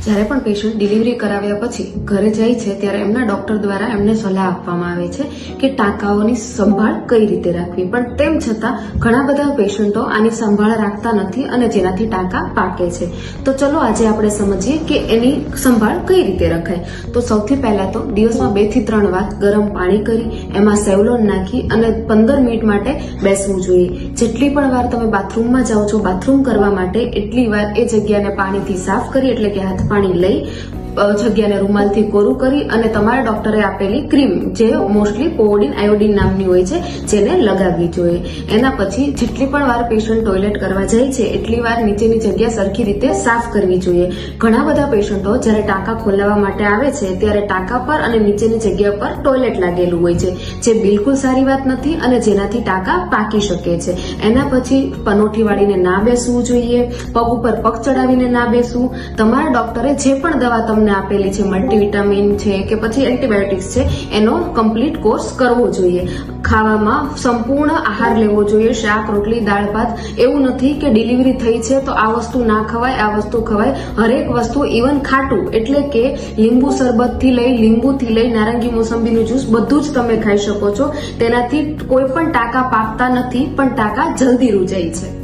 જ્યારે પણ patient delivery કરાવ્યા પછી ઘરે જાય છે ત્યારે એમના ડોક્ટર દ્વારા એમને સલાહ આપવામાં આવે છે કે ટાંકાઓની સંભાળ કઈ રીતે રાખવી, પણ તેમ છતાં ઘણા બધા પેશન્ટો આની સંભાળ રાખતા નથી અને જેનાથી ટાંકા પાકે છે. તો ચલો આજે આપણે સમજીએ કે એની સંભાળ કઈ રીતે રખાય. તો સૌથી પહેલા તો દિવસમાં 2 થી 3 વાર ગરમ પાણી કરી એમાં સેવલોન નાખી અને 15 મિનિટ માટે બેસવું જોઈએ. જેટલી પણ વાર તમે બાથરૂમમાં જાઓ છો બાથરૂમ કરવા માટે એટલી વાર એ જગ્યાને પાણીથી સાફ કરી, એટલે કે હાથ પાણી લઈ જગ્યાને રૂમાલથી કોરું કરી અને તમારા ડોક્ટરે આપેલી ક્રીમ, જે મોસ્ટલી પોવોડિન આયોડિન નામની હોય છે, જેને લગાવવી જોઈએ. એના પછી જેટલી પણ વાર પેશન્ટ ટોયલેટ કરવા જાય છે એટલી વાર નીચેની જગ્યા સરખી રીતે સાફ કરવી જોઈએ. ઘણા બધા પેશન્ટો જ્યારે ટાંકા ખોલાવવા માટે આવે છે ત્યારે ટાંકા પર અને નીચેની જગ્યા પર ટોયલેટ લાગેલું હોય છે, જે બિલકુલ સારી વાત નથી અને જેનાથી ટાંકા પાકી શકે છે. એના પછી પનોઠી વાળીને ના બેસવું જોઈએ, પગ ઉપર પગ ચડાવીને ના બેસવું. તમારા ડોક્ટરે જે પણ દવા તમને આપેલી છે, મલ્ટીવિટામિન છે કે પછી એન્ટીબાયોટિક્સ છે, એનો કમ્પ્લીટ કોર્સ કરવો જોઈએ. ખાવામાં સંપૂર્ણ આહાર લેવો જોઈએ, શાક રોટલી દાળ ભાત. એવું નથી કે ડિલિવરી થઈ છે તો આ વસ્તુ ના ખવાય આ વસ્તુ ખવાય. હરેક વસ્તુ, ઇવન ખાટું એટલે કે લીંબુ શરબતથી લઈ લીંબુથી લઈ નારંગી મોસંબીનું જ્યુસ બધું જ તમે ખાઈ શકો છો. તેનાથી કોઈ પણ ટાંકા પાકતા નથી, પણ ટાંકા જલ્દી રૂજાય છે.